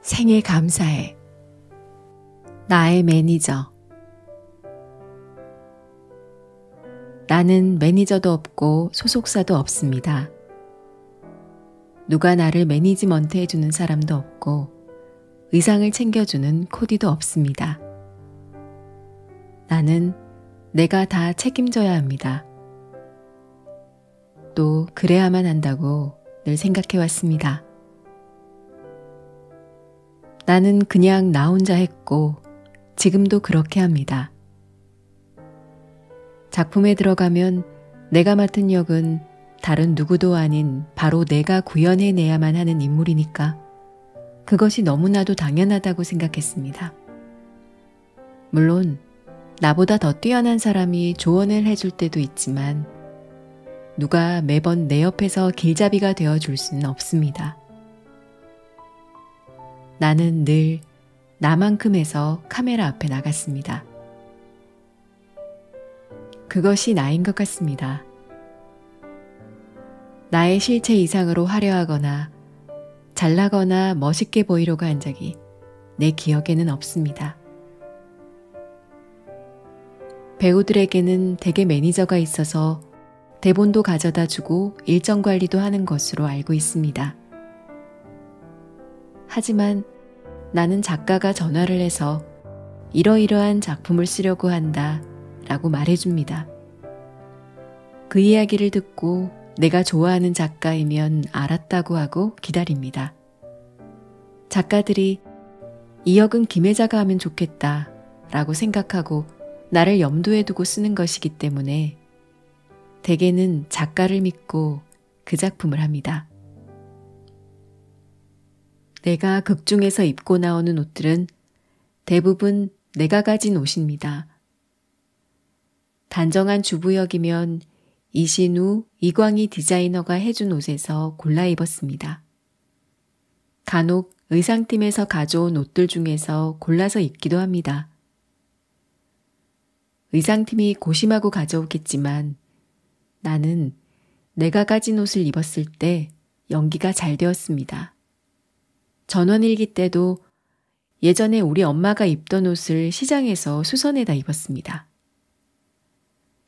생애 감사해. 나의 매니저. 나는 매니저도 없고 소속사도 없습니다. 누가 나를 매니지먼트 해주는 사람도 없고 의상을 챙겨주는 코디도 없습니다. 나는 내가 다 책임져야 합니다. 또 그래야만 한다고 늘 생각해왔습니다. 나는 그냥 나 혼자 했고 지금도 그렇게 합니다. 작품에 들어가면 내가 맡은 역은 다른 누구도 아닌 바로 내가 구현해내야만 하는 인물이니까 그것이 너무나도 당연하다고 생각했습니다. 물론 나보다 더 뛰어난 사람이 조언을 해줄 때도 있지만 누가 매번 내 옆에서 길잡이가 되어줄 수는 없습니다. 나는 늘 나만큼 해서 카메라 앞에 나갔습니다. 그것이 나인 것 같습니다. 나의 실체 이상으로 화려하거나 잘나거나 멋있게 보이려고 한 적이 내 기억에는 없습니다. 배우들에게는 대개 매니저가 있어서 대본도 가져다 주고 일정 관리도 하는 것으로 알고 있습니다. 하지만 나는 작가가 전화를 해서 이러이러한 작품을 쓰려고 한다 라고 말해줍니다. 그 이야기를 듣고 내가 좋아하는 작가이면 알았다고 하고 기다립니다. 작가들이 이 역은 김혜자가 하면 좋겠다 라고 생각하고 나를 염두에 두고 쓰는 것이기 때문에 대개는 작가를 믿고 그 작품을 합니다. 내가 극 중에서 입고 나오는 옷들은 대부분 내가 가진 옷입니다. 단정한 주부역이면 이신우, 이광희 디자이너가 해준 옷에서 골라 입었습니다. 간혹 의상팀에서 가져온 옷들 중에서 골라서 입기도 합니다. 의상팀이 고심하고 가져오겠지만 나는 내가 가진 옷을 입었을 때 연기가 잘 되었습니다. 전원일기 때도 예전에 우리 엄마가 입던 옷을 시장에서 수선해다 입었습니다.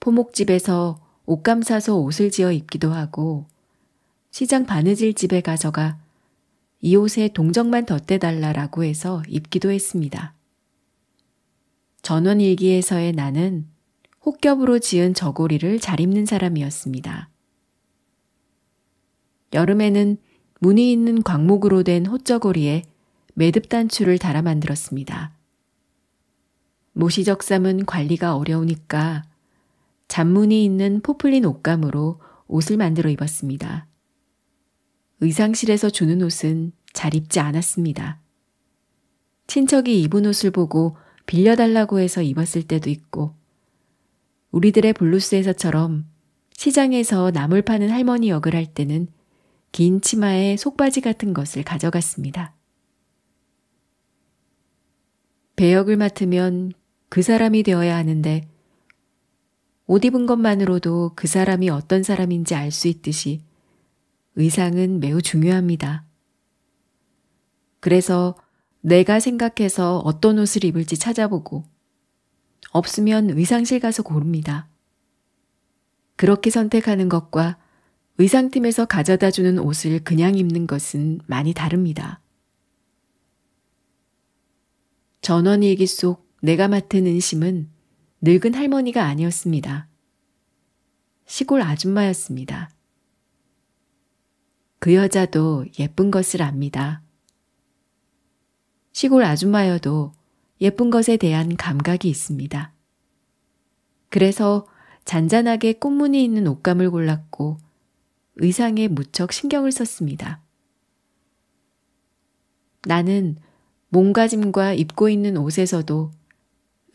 포목집에서 옷감 사서 옷을 지어 입기도 하고 시장 바느질 집에 가져가 이 옷에 동정만 덧대달라라고 해서 입기도 했습니다. 전원일기에서의 나는 혹겹으로 지은 저고리를 잘 입는 사람이었습니다. 여름에는 무늬 있는 광목으로 된 헛저고리에 매듭단추를 달아 만들었습니다. 모시적삼은 관리가 어려우니까 잔무늬 있는 포플린 옷감으로 옷을 만들어 입었습니다. 의상실에서 주는 옷은 잘 입지 않았습니다. 친척이 입은 옷을 보고 빌려달라고 해서 입었을 때도 있고 우리들의 블루스에서처럼 시장에서 나물 파는 할머니 역을 할 때는 긴 치마에 속바지 같은 것을 가져갔습니다. 배역을 맡으면 그 사람이 되어야 하는데 옷 입은 것만으로도 그 사람이 어떤 사람인지 알 수 있듯이 의상은 매우 중요합니다. 그래서 내가 생각해서 어떤 옷을 입을지 찾아보고 없으면 의상실 가서 고릅니다. 그렇게 선택하는 것과 의상팀에서 가져다 주는 옷을 그냥 입는 것은 많이 다릅니다. 전원일기 속 내가 맡은 은심은 늙은 할머니가 아니었습니다. 시골 아줌마였습니다. 그 여자도 예쁜 것을 압니다. 시골 아줌마여도 예쁜 것에 대한 감각이 있습니다. 그래서 잔잔하게 꽃무늬 있는 옷감을 골랐고 의상에 무척 신경을 썼습니다. 나는 몸가짐과 입고 있는 옷에서도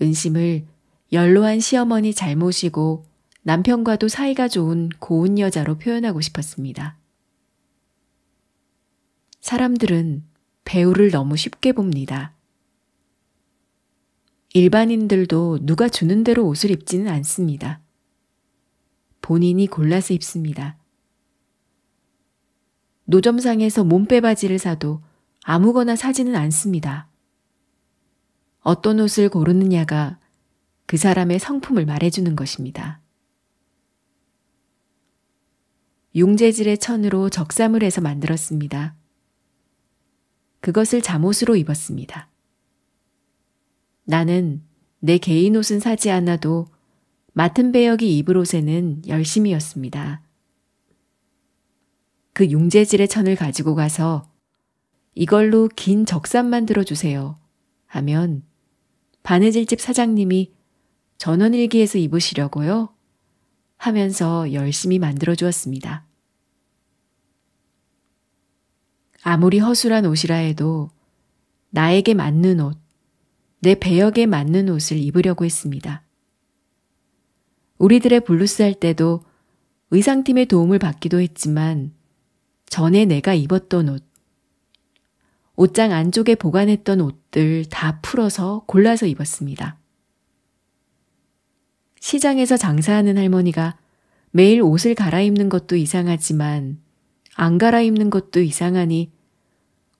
은심을 연로한 시어머니 잘 모시고 남편과도 사이가 좋은 고운 여자로 표현하고 싶었습니다. 사람들은 배우를 너무 쉽게 봅니다. 일반인들도 누가 주는 대로 옷을 입지는 않습니다. 본인이 골라서 입습니다. 노점상에서 몸빼바지를 사도 아무거나 사지는 않습니다. 어떤 옷을 고르느냐가 그 사람의 성품을 말해주는 것입니다. 융재질의 천으로 적삼을 해서 만들었습니다. 그것을 잠옷으로 입었습니다. 나는 내 개인 옷은 사지 않아도 맡은 배역이 입을 옷에는 열심이었습니다. 그 융재질의 천을 가지고 가서 이걸로 긴 적삼 만들어 주세요 하면 바느질집 사장님이 전원일기에서 입으시려고요? 하면서 열심히 만들어 주었습니다. 아무리 허술한 옷이라 해도 나에게 맞는 옷, 내 배역에 맞는 옷을 입으려고 했습니다. 우리들의 블루스 할 때도 의상팀의 도움을 받기도 했지만 전에 내가 입었던 옷, 옷장 안쪽에 보관했던 옷들 다 풀어서 골라서 입었습니다. 시장에서 장사하는 할머니가 매일 옷을 갈아입는 것도 이상하지만 안 갈아입는 것도 이상하니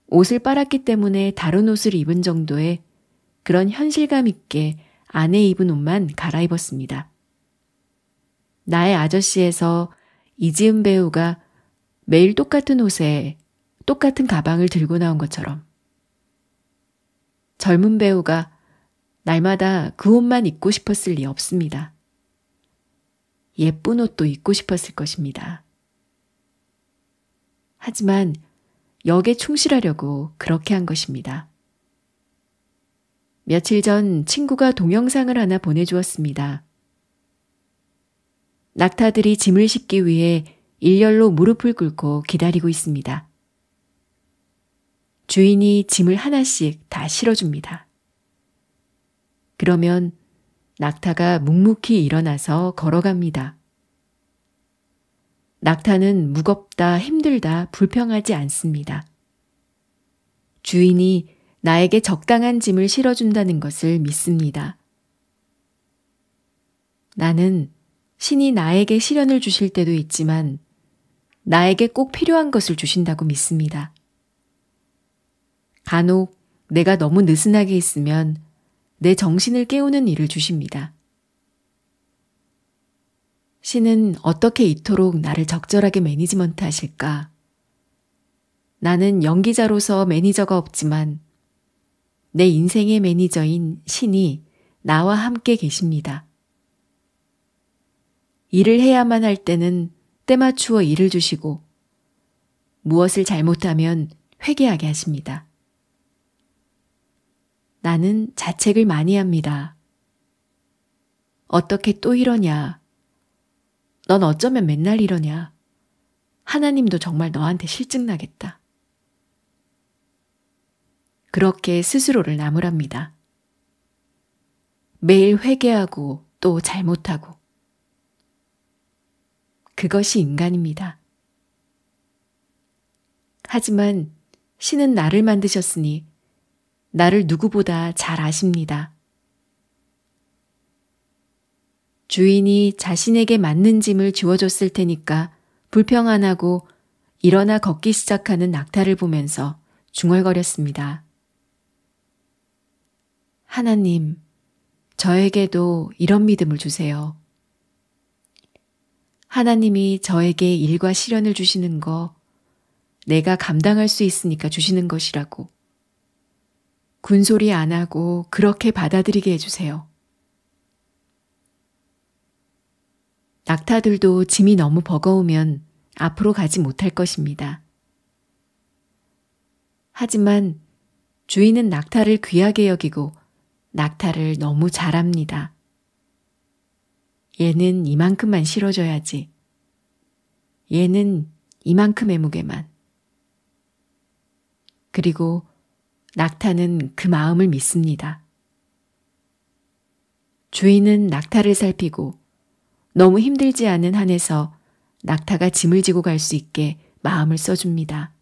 옷을 빨았기 때문에 다른 옷을 입은 정도의 그런 현실감 있게 안에 입은 옷만 갈아입었습니다. 나의 아저씨에서 이지은 배우가 매일 똑같은 옷에 똑같은 가방을 들고 나온 것처럼 젊은 배우가 날마다 그 옷만 입고 싶었을 리 없습니다. 예쁜 옷도 입고 싶었을 것입니다. 하지만 역에 충실하려고 그렇게 한 것입니다. 며칠 전 친구가 동영상을 하나 보내주었습니다. 낙타들이 짐을 싣기 위해 일렬로 무릎을 꿇고 기다리고 있습니다. 주인이 짐을 하나씩 다 실어줍니다. 그러면 낙타가 묵묵히 일어나서 걸어갑니다. 낙타는 무겁다, 힘들다, 불평하지 않습니다. 주인이 나에게 적당한 짐을 실어준다는 것을 믿습니다. 나는 신이 나에게 시련을 주실 때도 있지만 나에게 꼭 필요한 것을 주신다고 믿습니다. 간혹 내가 너무 느슨하게 있으면 내 정신을 깨우는 일을 주십니다. 신은 어떻게 이토록 나를 적절하게 매니지먼트 하실까? 나는 연기자로서 매니저가 없지만 내 인생의 매니저인 신이 나와 함께 계십니다. 일을 해야만 할 때는 때 맞추어 일을 주시고 무엇을 잘못하면 회개하게 하십니다. 나는 자책을 많이 합니다. 어떻게 또 이러냐? 넌 어쩌면 맨날 이러냐? 하나님도 정말 너한테 실증나겠다. 그렇게 스스로를 나무랍니다. 매일 회개하고 또 잘못하고. 그것이 인간입니다. 하지만 신은 나를 만드셨으니 나를 누구보다 잘 아십니다. 주인이 자신에게 맞는 짐을 주어줬을 테니까 불평 안 하고 일어나 걷기 시작하는 낙타를 보면서 중얼거렸습니다. 하나님, 저에게도 이런 믿음을 주세요. 하나님이 저에게 일과 시련을 주시는 거 내가 감당할 수 있으니까 주시는 것이라고. 군소리 안 하고 그렇게 받아들이게 해주세요. 낙타들도 짐이 너무 버거우면 앞으로 가지 못할 것입니다. 하지만 주인은 낙타를 귀하게 여기고 낙타를 너무 잘합니다. 얘는 이만큼만 실어줘야지. 얘는 이만큼의 무게만. 그리고 낙타는 그 마음을 믿습니다. 주인은 낙타를 살피고 너무 힘들지 않은 한에서 낙타가 짐을 지고 갈 수 있게 마음을 써줍니다.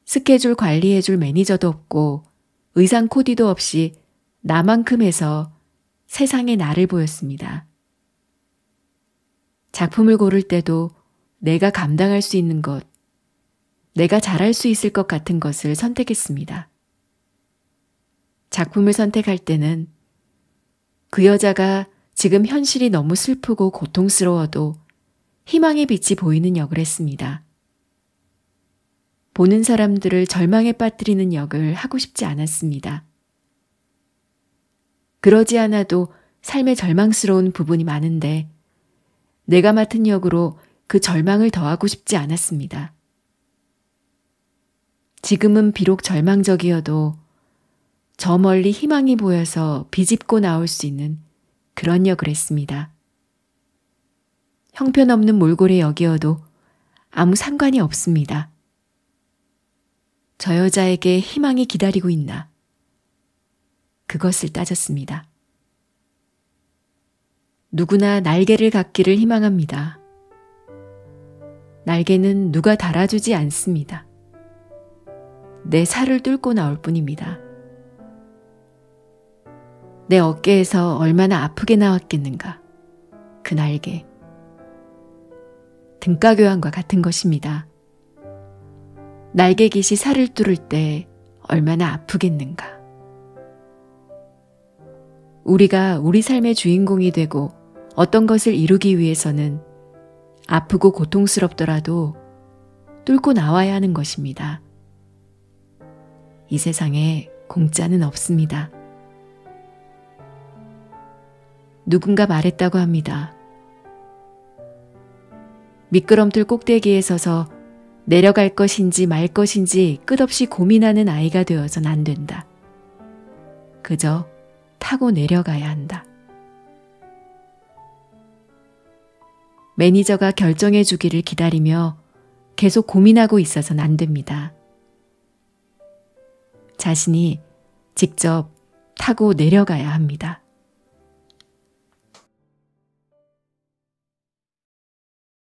스케줄 관리해줄 매니저도 없고 의상 코디도 없이 나만큼 해서 세상에 나를 보였습니다. 작품을 고를 때도 내가 감당할 수 있는 것, 내가 잘할 수 있을 것 같은 것을 선택했습니다. 작품을 선택할 때는 그 여자가 지금 현실이 너무 슬프고 고통스러워도 희망의 빛이 보이는 역을 했습니다. 보는 사람들을 절망에 빠뜨리는 역을 하고 싶지 않았습니다. 그러지 않아도 삶에 절망스러운 부분이 많은데 내가 맡은 역으로 그 절망을 더하고 싶지 않았습니다. 지금은 비록 절망적이어도 저 멀리 희망이 보여서 비집고 나올 수 있는 그런 역을 했습니다. 형편없는 몰골의 역이어도 아무 상관이 없습니다. 저 여자에게 희망이 기다리고 있나? 그것을 따졌습니다. 누구나 날개를 갖기를 희망합니다. 날개는 누가 달아주지 않습니다. 내 살을 뚫고 나올 뿐입니다. 내 어깨에서 얼마나 아프게 나왔겠는가. 그 날개. 등가교환과 같은 것입니다. 날개깃이 살을 뚫을 때 얼마나 아프겠는가. 우리가 우리 삶의 주인공이 되고 어떤 것을 이루기 위해서는 아프고 고통스럽더라도 뚫고 나와야 하는 것입니다. 이 세상에 공짜는 없습니다. 누군가 말했다고 합니다. 미끄럼틀 꼭대기에 서서 내려갈 것인지 말 것인지 끝없이 고민하는 아이가 되어선 안 된다. 그저 타고 내려가야 한다. 매니저가 결정해 주기를 기다리며 계속 고민하고 있어선 안 됩니다. 자신이 직접 타고 내려가야 합니다.